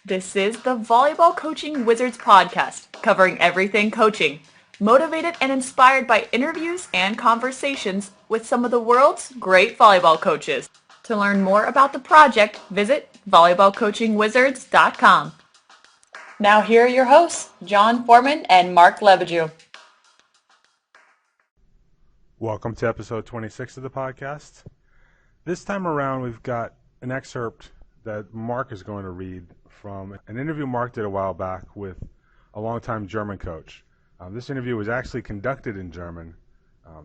This is the Volleyball Coaching Wizards podcast, covering everything coaching, motivated and inspired by interviews and conversations with some of the world's great volleyball coaches. To learn more about the project, visit volleyballcoachingwizards.com. Now here are your hosts, John Foreman and Mark Lebedew. Welcome to episode 26 of the podcast. This time around, we've got an excerpt that Mark is going to read from an interview Mark did a while back with a longtime German coach. This interview was actually conducted in German,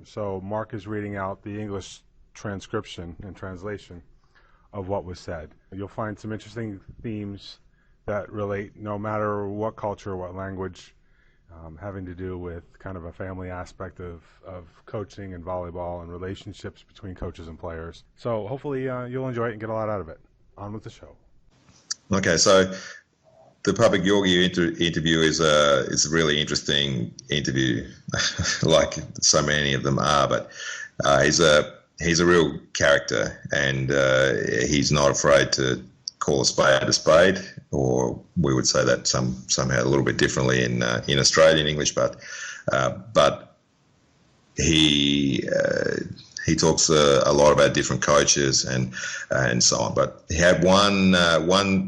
so Mark is reading out the English transcription and translation of what was said. You'll find some interesting themes that relate no matter what culture or what language, having to do with kind of a family aspect of coaching and volleyball and relationships between coaches and players. So hopefully you'll enjoy it and get a lot out of it. On with the show. Okay, so the Papageorgiou interview is a really interesting interview, like so many of them are. But he's a real character, and he's not afraid to call a spade, or we would say that somehow a little bit differently in Australian English. But he talks a lot about different coaches and so on. But he had one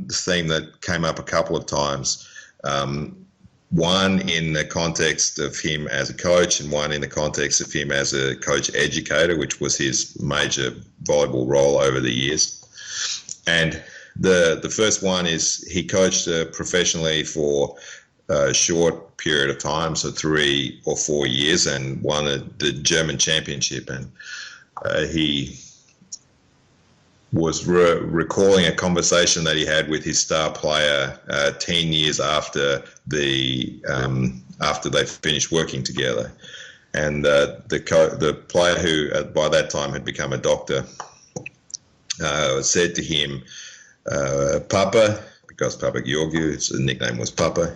theme that came up a couple of times. One in the context of him as a coach, and one in the context of him as a coach educator, which was his major volleyball role over the years. And the first one is he coached professionally for a short period of time, so 3 or 4 years, and won the German championship. And he was recalling a conversation that he had with his star player 10 years after they finished working together. And the player, who by that time had become a doctor, said to him, Papa, because Papageorgiou, his nickname was Papa,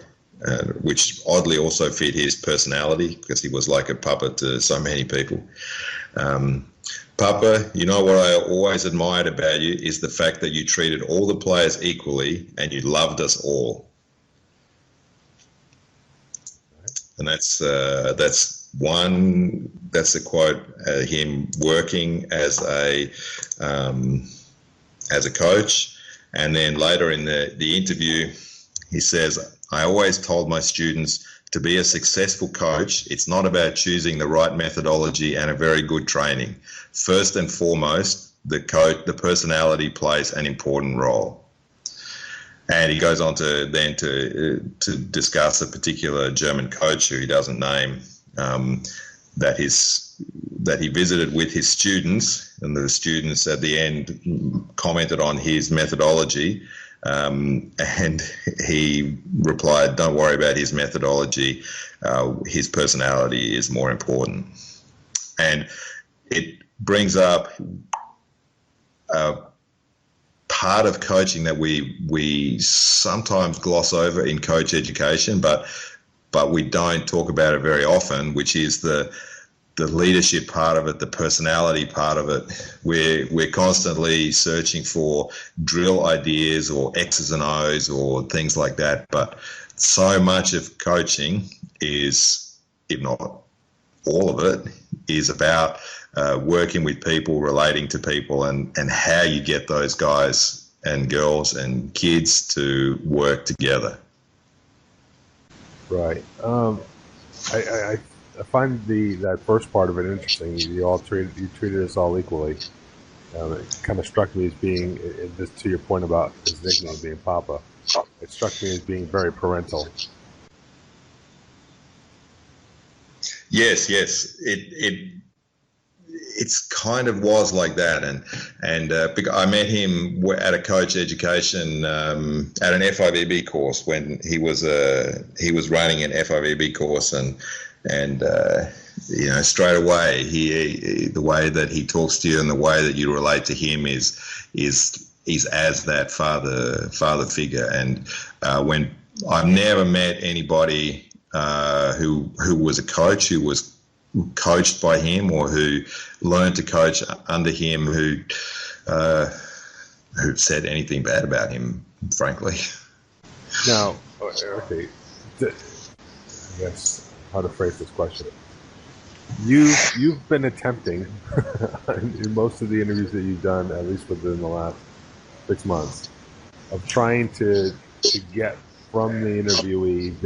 which oddly also fit his personality, because he was like a puppet to so many people. Papa, you know what I always admired about you is the fact that you treated all the players equally and you loved us all. And that's a quote, him working as a coach. And then later in the interview, he says, I always told my students, to be a successful coach, it's not about choosing the right methodology and a very good training. First and foremost, the personality plays an important role. And he goes on to discuss a particular German coach who he doesn't name, that he visited with his students, and the students at the end commented on his methodology. And he replied, don't worry about his methodology, his personality is more important. And it brings up a part of coaching that we sometimes gloss over in coach education, but we don't talk about it very often, which is the leadership part of it, the personality part of it. We're constantly searching for drill ideas or X's and O's or things like that. But so much of coaching is, if not all of it, is about working with people, relating to people, and how you get those guys and girls and kids to work together. Right. I find that first part of it interesting. You treated us all equally. It kind of struck me as being, just to your point about his nickname being Papa, it struck me as being very parental. Yes. It's kind of was like that, and I met him at a coach education at an FIVB course when he was running an FIVB course, and straight away the way that he talks to you and the way that you relate to him is as that father figure. And when I've never met anybody who was a coach, who was coached by him, or who learned to coach under him, who said anything bad about him, frankly. Now, okay, I guess how to phrase this question. You've been attempting in most of the interviews that you've done, at least within the last 6 months, of trying to get from the interviewee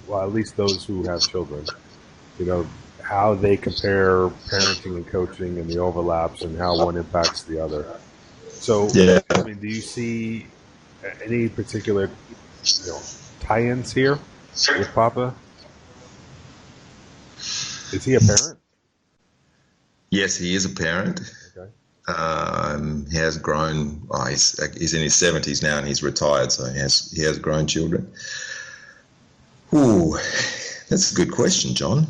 well, at least those who have children, how they compare parenting and coaching and the overlaps and how one impacts the other. So, Yeah. I mean, do you see any particular tie-ins here with Papa? Is he a parent? Yes, he is a parent. Okay. He has grown. He's in his 70s now, and he's retired, so he has grown children. Ooh, that's a good question, John.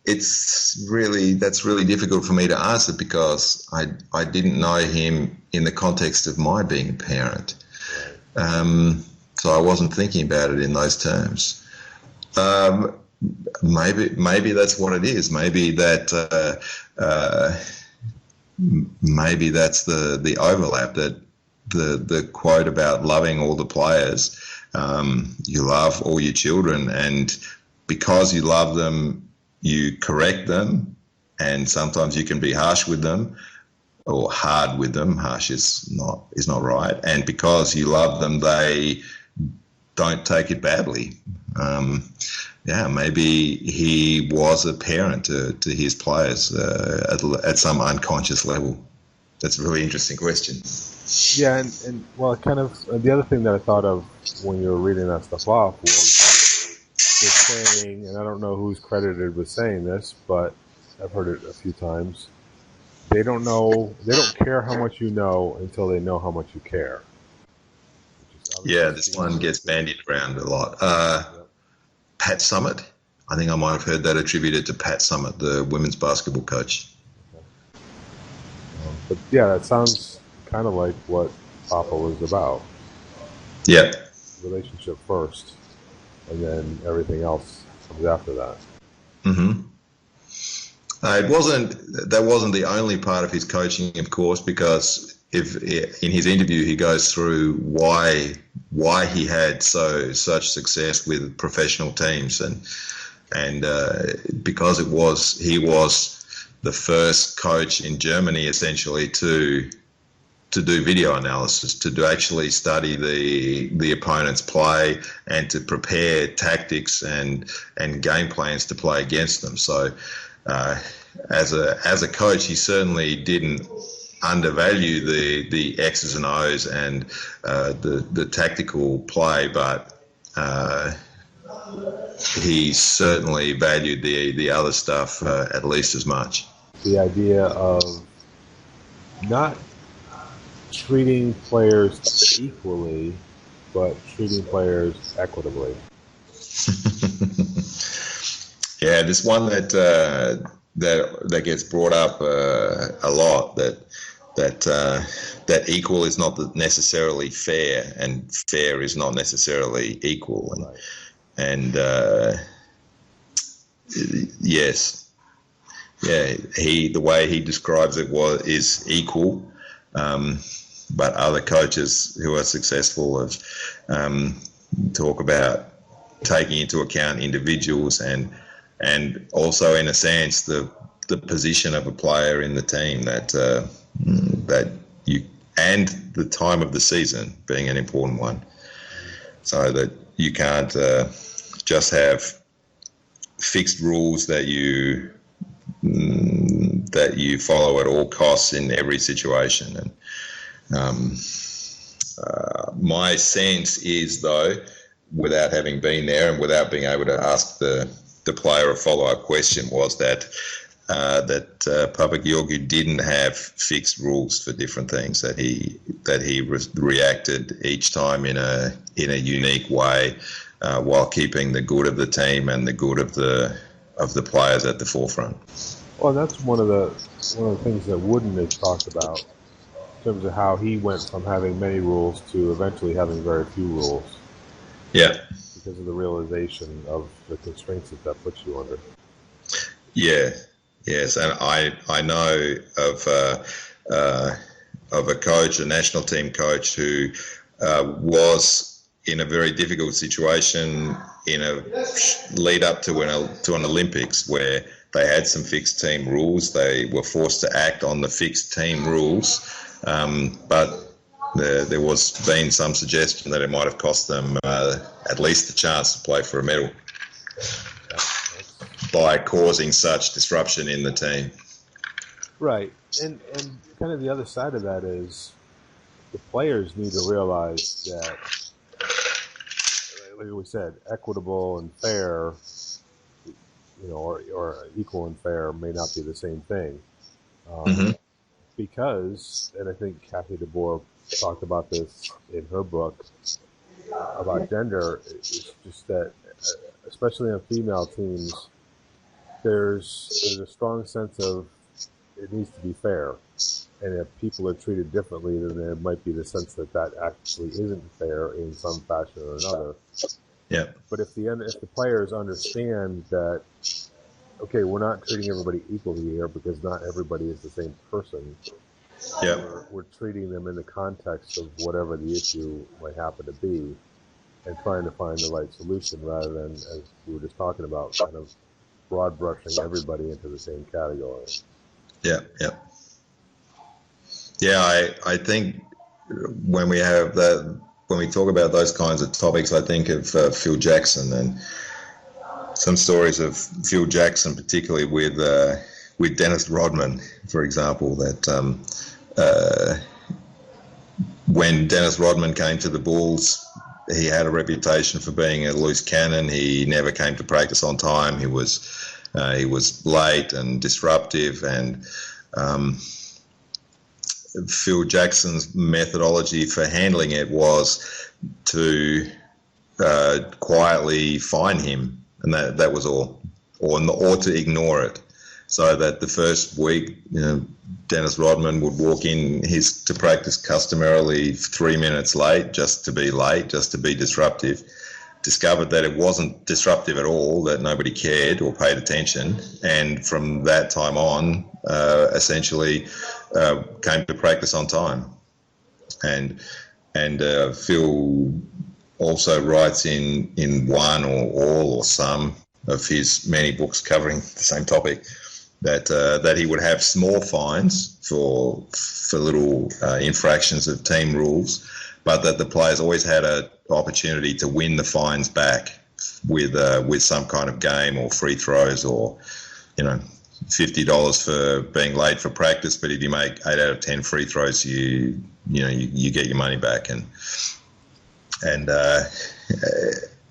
That's really difficult for me to answer because I didn't know him in the context of my being a parent. So I wasn't thinking about it in those terms. Maybe that's what it is. Maybe that's the overlap, that the quote about loving all the players. You love all your children, and because you love them, you correct them, and sometimes you can be harsh with them or hard with them. Harsh is not right. And because you love them, they don't take it badly. Maybe he was a parent to his players at some unconscious level. That's a really interesting question. Yeah, and well, kind of the other thing that I thought of when you were reading that stuff off was they're saying, and I don't know who's credited with saying this, but I've heard it a few times. They don't care how much you know until they know how much you care. Yeah, this one gets bandied around a lot. Pat Summitt, I think I might have heard that attributed to Pat Summitt, the women's basketball coach. Okay. But yeah, that sounds kind of like what Papa was about. Yeah. Relationship first, and then everything else comes after that. Mm-hmm. That wasn't the only part of his coaching, of course, because if in his interview he goes through why he had such success with professional teams, and because he was the first coach in Germany essentially to do video analysis, to actually study the opponent's play and to prepare tactics and game plans to play against them. So as a coach, he certainly didn't undervalue the X's and O's and the tactical play, but he certainly valued the other stuff at least as much. The idea of not treating players equally, but treating players equitably. Yeah, this one that gets brought up a lot, that equal is not necessarily fair, and fair is not necessarily equal. Right. And yes, yeah, the way he describes it is equal. But other coaches who are successful have talk about taking into account individuals and also, in a sense, the position of a player in the team, that you, and the time of the season being an important one, so that you can't just have fixed rules that you follow at all costs in every situation. And my sense is, though, without having been there and without being able to ask the player a follow-up question, was that Papageorgiou didn't have fixed rules for different things, that he reacted each time in a unique way, while keeping the good of the team and the good of the players at the forefront. Well, that's one of the things that Wooden has talked about in terms of how he went from having many rules to eventually having very few rules. Yeah. Because of the realization of the constraints that puts you under. Yeah. Yes, and I know of a coach, a national team coach, who was in a very difficult situation in a lead up to an Olympics, where they had some fixed team rules. They were forced to act on the fixed team rules, but there was been some suggestion that it might have cost them at least the chance to play for a medal by causing such disruption in the team. Right. And kind of the other side of that is the players need to realize that, like we said, equitable and fair, or equal and fair may not be the same thing. Because, and I think Kathy DeBoer talked about this in her book about gender, it's just that, especially on female teams, there's a strong sense of it needs to be fair. And if people are treated differently, then there might be the sense that actually isn't fair in some fashion or another. Yeah. But if the players understand that, okay, we're not treating everybody equally here because not everybody is the same person. Yeah. We're treating them in the context of whatever the issue might happen to be, and trying to find the right solution rather than, as we were just talking about, kind of broad brushing everybody into the same category. Yeah. I think when we talk about those kinds of topics, I think of Phil Jackson and some stories of Phil Jackson, particularly with Dennis Rodman, for example, that when Dennis Rodman came to the Bulls, he had a reputation for being a loose cannon. He never came to practice on time. He was late and disruptive, and Phil Jackson's methodology for handling it was to quietly fine him, and that was all, or to ignore it. So that the first week, Dennis Rodman would walk in to practice customarily 3 minutes late, just to be disruptive. Discovered that it wasn't disruptive at all, that nobody cared or paid attention, and from that time on, essentially came to practice on time. And Phil also writes in one or all or some of his many books covering the same topic that he would have small fines for little infractions of team rules, but that the players always had an opportunity to win the fines back with some kind of game or free throws, or $50 for being late for practice, but if you make 8 out of 10 free throws, you get your money back. And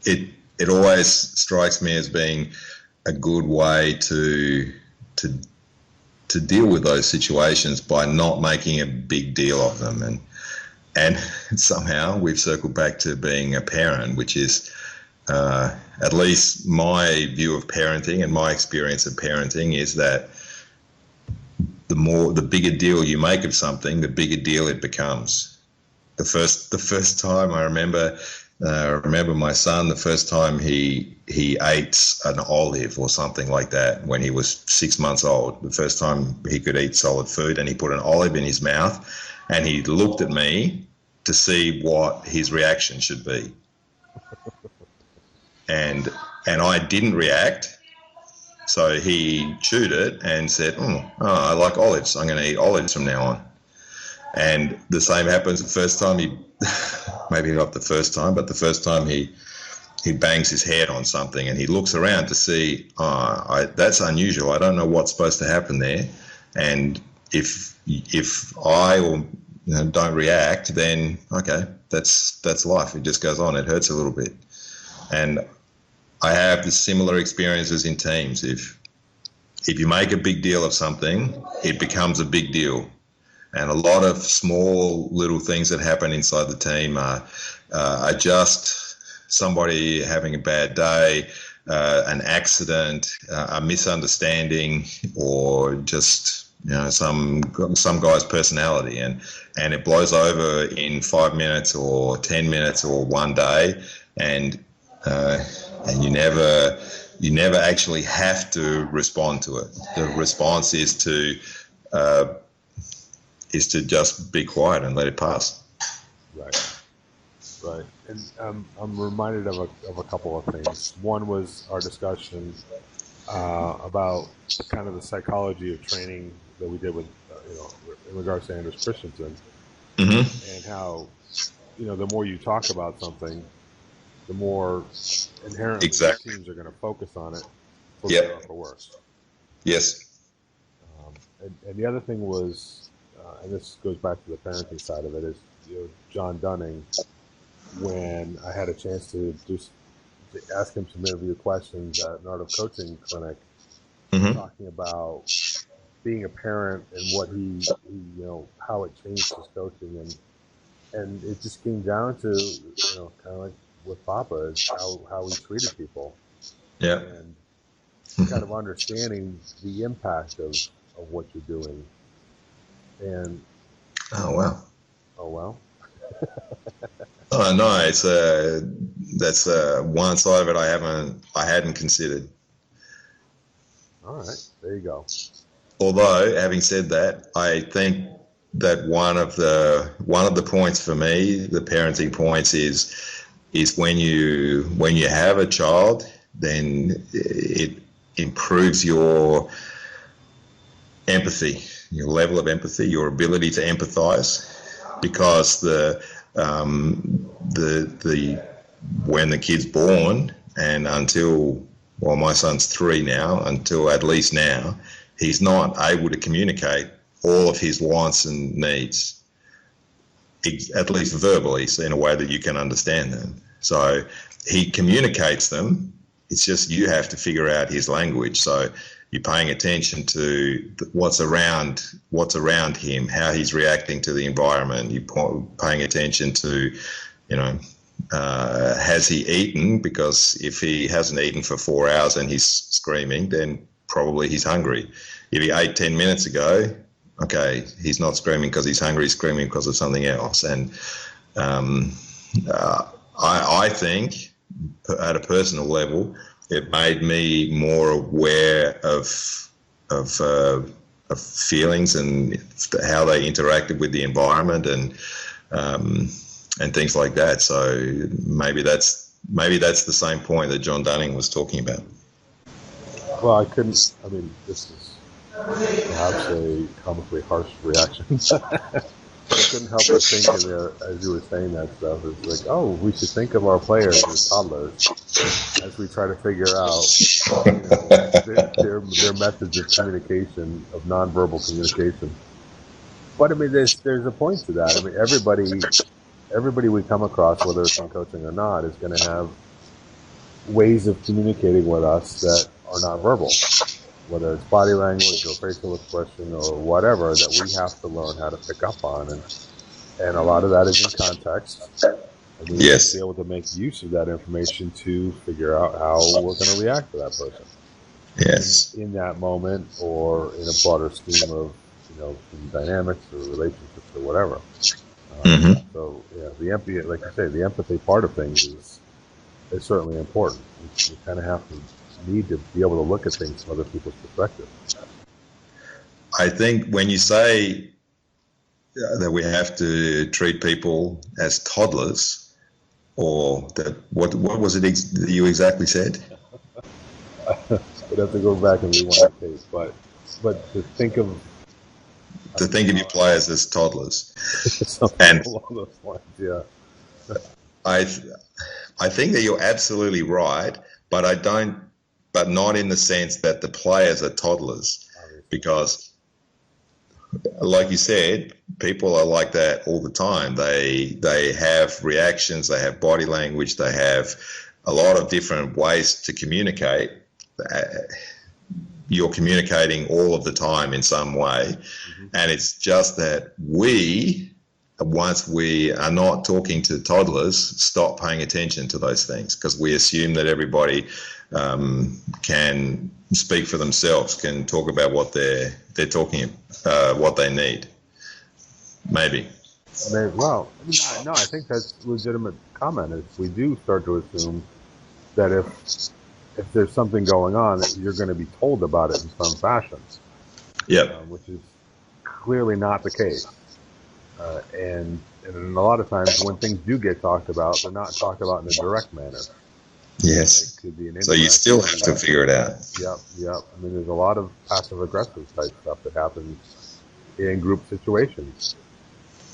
it always strikes me as being a good way to deal with those situations by not making a big deal of them. And somehow we've circled back to being a parent, which is at least my view of parenting and my experience of parenting is that the bigger deal you make of something, the bigger deal it becomes. The first time I remember my son, the first time he ate an olive or something like that when he was 6 months old, the first time he could eat solid food, and he put an olive in his mouth and he looked at me to see what his reaction should be. And I didn't react, so he chewed it and said, oh, I like olives, I'm going to eat olives from now on. And the same happens the first time maybe not the first time, but the first time he bangs his head on something and he looks around to see, that's unusual, I don't know what's supposed to happen there. And if I don't react, then okay, that's life, it just goes on, it hurts a little bit. And I have the similar experiences in teams. If you make a big deal of something, it becomes a big deal. And a lot of small little things that happen inside the team are just somebody having a bad day, an accident, a misunderstanding, or just some guy's personality, and it blows over in 5 minutes or 10 minutes or one day, and you never actually have to respond to it. The response is to is to just be quiet and let it pass. Right. And I'm reminded of a couple of things. One was our discussion about kind of the psychology of training that we did with, in regards to Anders Christensen, and how, the more you talk about something, the more inherently teams are going to focus on it, for better or for worse. Yes. And the other thing was, and this goes back to the parenting side of it, is John Dunning. When I had a chance to ask him some interview questions at an Art of Coaching clinic, talking about being a parent and what he how it changed his coaching, and it just came down to kind of like with Papa, is how he treated people, and kind of understanding the impact of what you're doing, and oh well. Oh no, it's that's one side of it I hadn't considered. All right, there you go. Although, having said that, I think that one of the points for me, the parenting points, is when you have a child, then it improves your empathy, your level of empathy, your ability to empathize, because when the kid's born and until, well, my son's 3 now, until at least now, he's not able to communicate all of his wants and needs, at least verbally, so in a way that you can understand them. So he communicates them. It's just you have to figure out his language. So you're paying attention to what's around him, how he's reacting to the environment. You're paying attention to, has he eaten? Because if he hasn't eaten for 4 hours and he's screaming, then probably he's hungry. If he ate 10 minutes ago, okay, he's not screaming because he's hungry, he's screaming because of something else. And I think, at a personal level, it made me more aware of feelings and how they interacted with the environment and things like that. So maybe that's the same point that John Dunning was talking about. Well, this is perhaps a comically harsh reaction. But I couldn't help but thinking there, as you were saying that stuff, it's like, oh, we should think of our players as toddlers as we try to figure out their methods of communication, of nonverbal communication. But there's a point to that. Everybody we come across, whether it's in coaching or not, is going to have ways of communicating with us that are nonverbal, whether it's body language or facial expression or whatever, that we have to learn how to pick up on. And a lot of that is in context. And we have to be able to make use of that information to figure out how we're going to react to that person. Yes. In that moment, or in a broader scheme of, dynamics or relationships or whatever. So, the empathy, like you say, the empathy part of things is certainly important. You kind of have to need to be able to look at things from other people's perspective. I think when you say that we have to treat people as toddlers, or that what was it that you exactly said? We'd have to go back and rewind the tape, but to think of your players as toddlers, and along those lines, yeah. I think that you're absolutely right, but not in the sense that the players are toddlers, because, like you said, people are like that all the time. They have reactions, they have body language, they have a lot of different ways to communicate. You're communicating all of the time in some way, and it's just that once we are not talking to toddlers, stop paying attention to those things, because we assume that everybody can speak for themselves, can talk about what they're talking, what they need. Maybe. Well, no, I think that's a legitimate comment. Is we do start to assume that if there's something going on, that you're going to be told about it in some fashion. Yep. Which is clearly not the case. And a lot of times when things do get talked about, they're not talked about in a direct manner. Yes. It could be an So you still have to figure it out. Yep. I mean, there's a lot of passive-aggressive type stuff that happens in group situations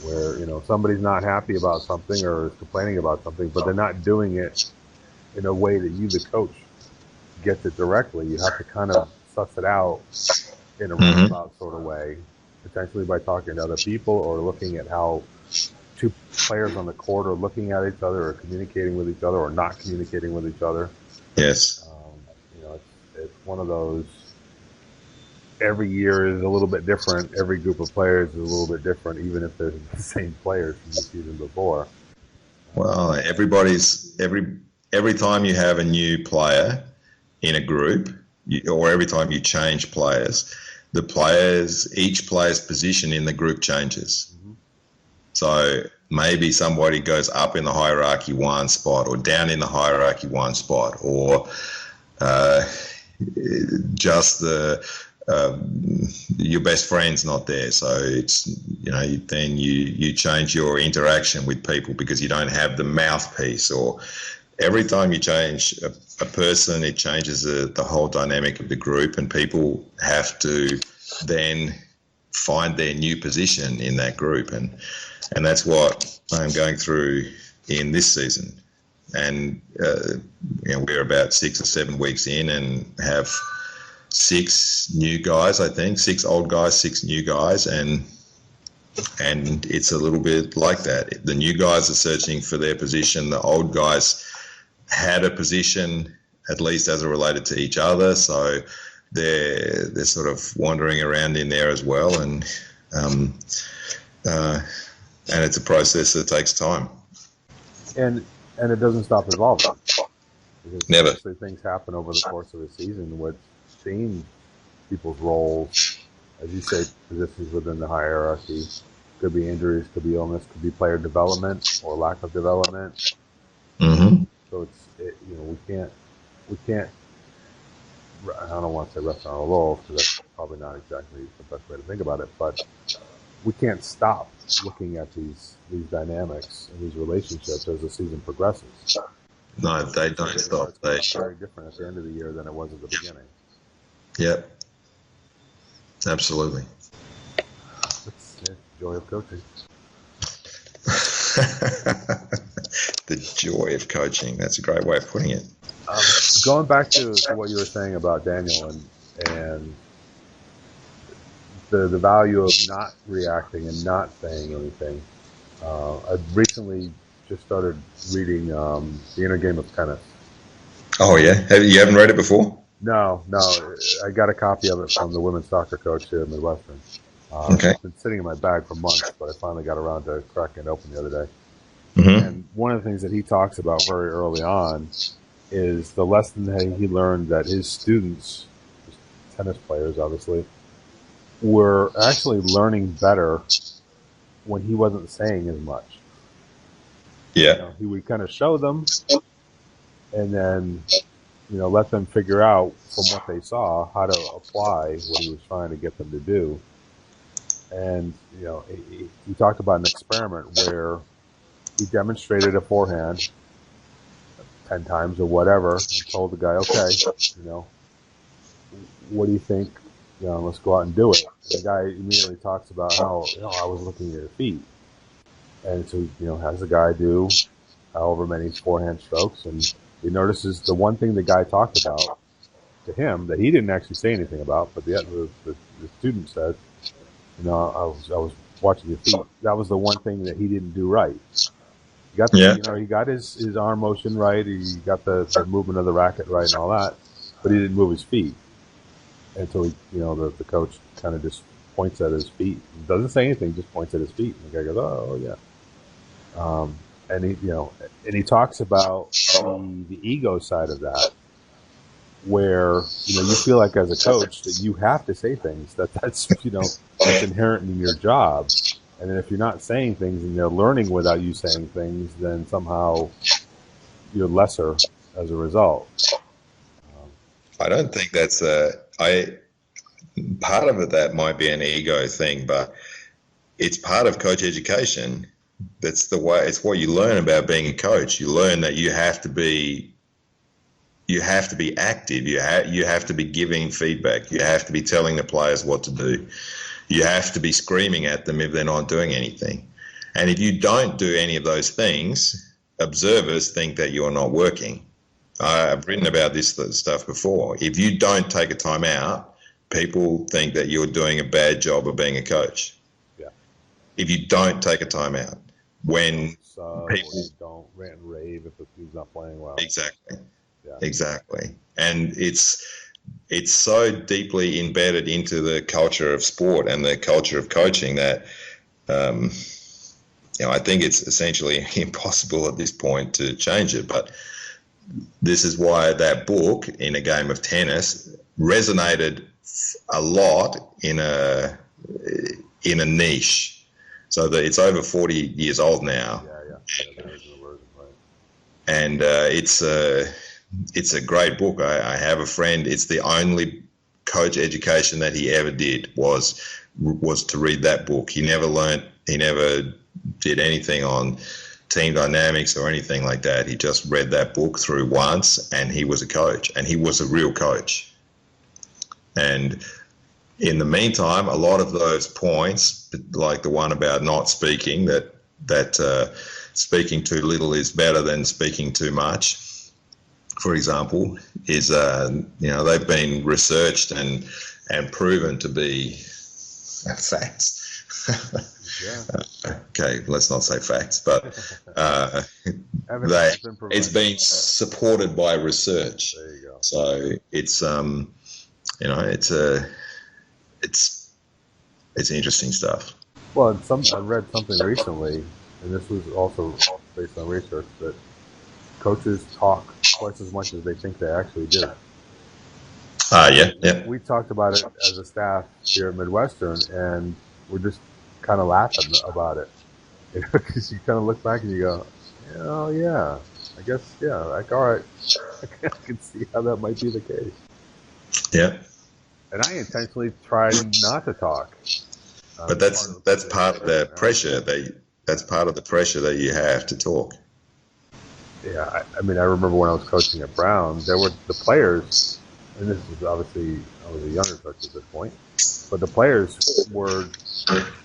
where, somebody's not happy about something or is complaining about something, but they're not doing it in a way that you, the coach, gets it directly. You have to kind of suss it out in a roundabout sort of way, potentially by talking to other people or looking at how two players on the court are looking at each other or communicating with each other or not communicating with each other. Yes. It's one of those, every year is a little bit different. Every group of players is a little bit different, even if they're the same players from the season before. Well, every time you have a new player in a group, or every time you change players, each player's position in the group changes. Mm-hmm. So maybe somebody goes up in the hierarchy one spot, or down in the hierarchy one spot, or just your best friend's not there. So it's, then you change your interaction with people because you don't have the mouthpiece. Or every time you change a person, it changes the whole dynamic of the group, and people have to then find their new position in that group. And that's what I'm going through in this season. And, we're about 6 or 7 weeks in and have 6 new guys, I think, 6 old guys, 6 new guys. And it's a little bit like that. The new guys are searching for their position. The old guys had a position, at least as it related to each other. So they're sort of wandering around in there as well. And it's a process that takes time. And it doesn't stop evolving. Because never. Obviously things happen over the course of a season which change people's roles, as you say, positions within the hierarchy. Could be injuries, could be illness, could be player development or lack of development. Mm-hmm. So we can't. I don't want to say rest on our laurels because that's probably not exactly the best way to think about it. But we can't stop looking at these dynamics and these relationships as the season progresses. No, they don't stop. It's very different at the end of the year than it was at the beginning. Yep. Absolutely. It's the joy of coaching. The joy of coaching. That's a great way of putting it. Going back to what you were saying about Daniel and the value of not reacting and not saying anything. I recently just started reading The Inner Game of Tennis. Oh, yeah? You haven't read it before? No. I got a copy of it from the women's soccer coach here at Midwestern. Okay. It's been sitting in my bag for months, but I finally got around to cracking it open the other day. Mm-hmm. And one of the things that he talks about very early on is the lesson that he learned that his students, tennis players obviously, were actually learning better when he wasn't saying as much. Yeah. He would kind of show them and then, let them figure out from what they saw how to apply what he was trying to get them to do. And, he talked about an experiment where he demonstrated a forehand 10 times or whatever and told the guy, okay, what do you think? Let's go out and do it. And the guy immediately talks about how, I was looking at your feet. And so, has the guy do however many forehand strokes, and he notices the one thing the guy talked about to him that he didn't actually say anything about, but the student said, I was watching your feet. That was the one thing that he didn't do right. He got he got his arm motion right. He got the movement of the racket right and all that, but he didn't move his feet. And so the coach kind of just points at his feet. He doesn't say anything, just points at his feet. And the guy goes, oh yeah. And he talks about the ego side of that, where you feel like as a coach that you have to say things that's that's inherent in your job, and then if you're not saying things and they're learning without you saying things, then somehow you're lesser as a result. I don't think that's part of it. That might be an ego thing, but it's part of coach education. That's the way. It's what you learn about being a coach. You learn that you have to be active. You have to be giving feedback. You have to be telling the players what to do. You have to be screaming at them if they're not doing anything. And if you don't do any of those things, observers think that you're not working. I've written about this stuff before. If you don't take a time out, people think that you're doing a bad job of being a coach. Yeah. If you don't take a time out, when people don't rant and rave if the team's not playing well. Exactly. Yeah. Exactly. And it's so deeply embedded into the culture of sport and the culture of coaching that I think it's essentially impossible at this point to change it. But this is why that book, In a Game of Tennis, resonated a lot in a niche. So that it's over 40 years old now. And it's a great book. I have a friend. It's the only coach education that he ever did was to read that book. He never did anything on team dynamics or anything like that. He just read that book through once, and he was a coach, and he was a real coach. And in the meantime, a lot of those points, like the one about not speaking, that speaking too little is better than speaking too much, for example, is they've been researched and proven to be facts. Okay, let's not say facts, but it's been supported by research. There you go. So it's it's interesting stuff. Well, I read something recently, and this was also based on research, that coaches talk twice as much as they think they actually do. Yeah. We talked about it as a staff here at Midwestern, and we're just kind of laughing about it. Because you kind of look back and you go, oh, yeah, I guess, yeah, like, all right, I can see how that might be the case. Yeah. And I intentionally tried not to talk. But that's part of the pressure that you have to talk. Yeah, I mean, I remember when I was coaching at Brown, there were the players, and this is obviously, I was a younger coach at this point, but the players were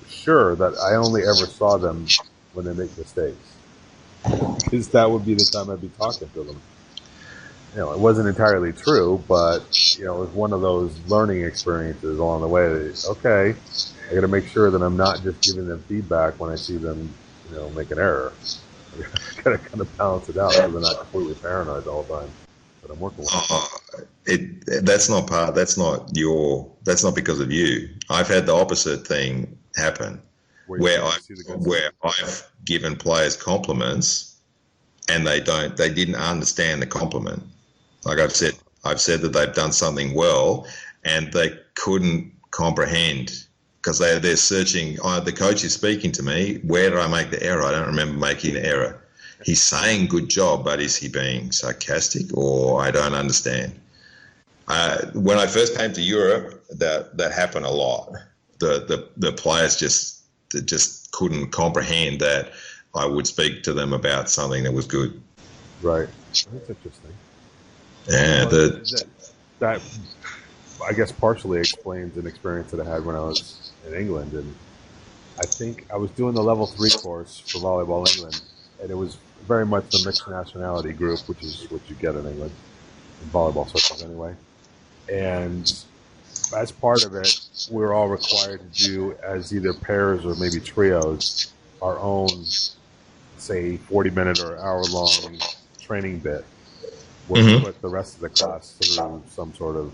sure that I only ever saw them when they make mistakes. Because that would be the time I'd be talking to them. It wasn't entirely true, but, it was one of those learning experiences along the way that, okay, I got to make sure that I'm not just giving them feedback when I see them, make an error. I got to kind of balance it out so they're not completely paranoid the whole time that I'm working with. That's not not because of you. I've had the opposite thing happen where I've given players compliments and they didn't understand the compliment. Like I've said that they've done something well and they couldn't comprehend because they're searching. The coach is speaking to me. Where did I make the error? I don't remember making the error. He's saying good job, but is he being sarcastic or I don't understand? When I first came to Europe, that happened a lot. The players just couldn't comprehend that I would speak to them about something that was good. Right. That's interesting. Yeah. That I guess partially explains an experience that I had when I was in England, and I think I was doing the level 3 course for Volleyball England, and it was very much the mixed nationality group, which is what you get in England, in volleyball circles anyway. And as part of it, we were all required to do, as either pairs or maybe trios, our own, say, 40-minute or hour-long training bit, where we put the rest of the class through some sort of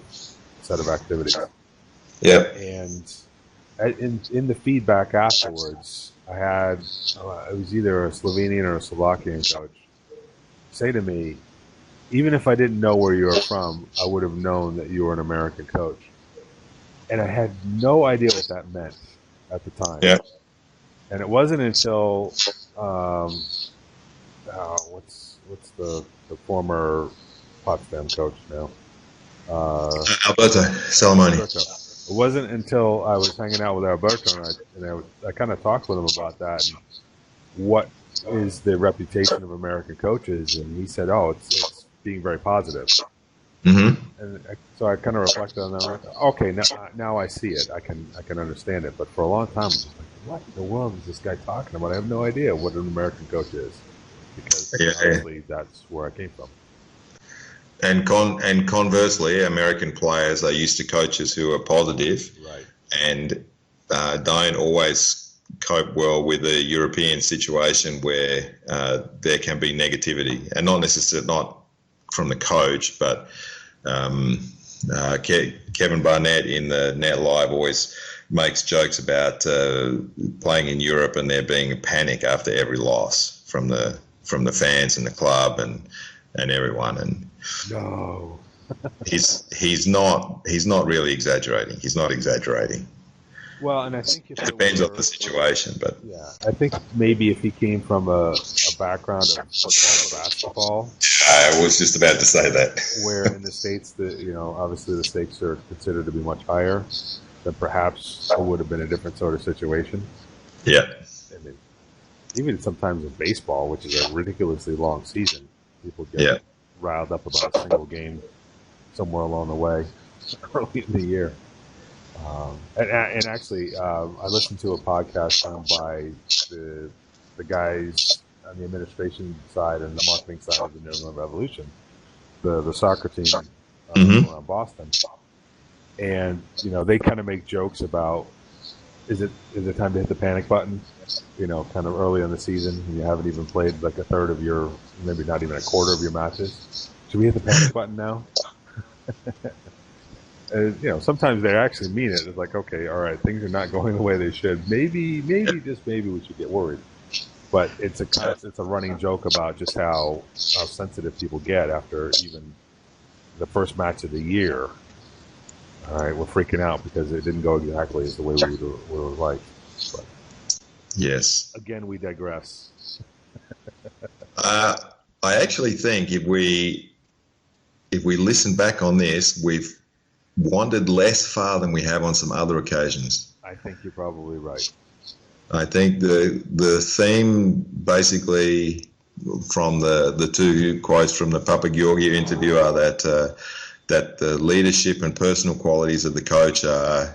set of activities. Yeah. And in the feedback afterwards, I had, it was either a Slovenian or a Slovakian coach, say to me, even if I didn't know where you were from, I would have known that you were an American coach. And I had no idea what that meant at the time. Yeah. And it wasn't until, what's the former Potsdam coach now? Alberto Salamone. It wasn't until I was hanging out with Alberto and I kind of talked with him about that and what is the reputation of American coaches, and he said, "Oh, it's being very positive." And so I kind of reflected on that. Like, okay, now I see it. I can understand it. But for a long time, I was just like, "What in the world is this guy talking about?" I have no idea what an American coach is, because obviously that's where I came from. And conversely, American players are used to coaches who are positive, right, and don't always cope well with a European situation where there can be negativity, and not necessarily not from the coach, but Kevin Barnett in the Net Live always makes jokes about playing in Europe and there being a panic after every loss from the fans and the club and everyone. And no, he's not really exaggerating. He's not exaggerating. Well, and I think it depends on the situation, but yeah, I think maybe if he came from a background of football or basketball, I was just about to say that. Where in the States, obviously the stakes are considered to be much higher, then perhaps it would have been a different sort of situation. Yeah. And even sometimes in baseball, which is a ridiculously long season, people get riled up about a single game somewhere along the way, early in the year. And actually, I listened to a podcast done by the guys on the administration side and the marketing side of the New England Revolution, the soccer team around Boston, and they kind of make jokes about is it time to hit the panic button, kind of early in the season and you haven't even played like a third of your, maybe not even a quarter of your matches. Should we hit the panic button now? Sometimes they actually mean it. It's like, okay, all right, things are not going the way they should. Maybe, just maybe we should get worried. But it's a running joke about just how sensitive people get after even the first match of the year. All right, we're freaking out because it didn't go exactly as the way we would like. But yes. Again, we digress. I actually think if we listen back on this, we've wandered less far than we have on some other occasions. I think you're probably right. I think the theme basically from the two quotes from the Papageorgiou interview are that the leadership and personal qualities of the coach are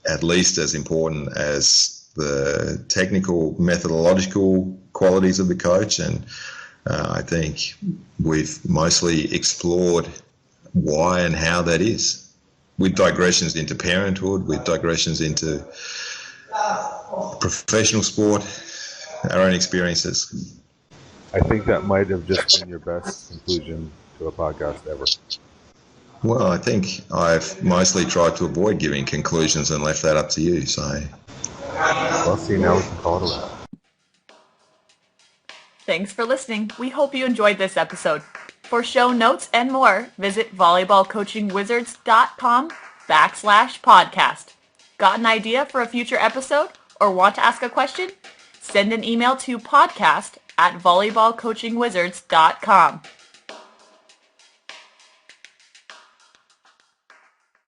at least as important as the technical methodological qualities of the coach, and I think we've mostly explored why and how that is, with digressions into parenthood, with digressions into professional sport, our own experiences. I think that might have just been your best conclusion to a podcast ever. Well, I think I've mostly tried to avoid giving conclusions and left that up to you. So, well, see, now we can call it a wrap. Thanks for listening. We hope you enjoyed this episode. For show notes and more, visit volleyballcoachingwizards.com/podcast. Got an idea for a future episode or want to ask a question? Send an email to podcast@volleyballcoachingwizards.com.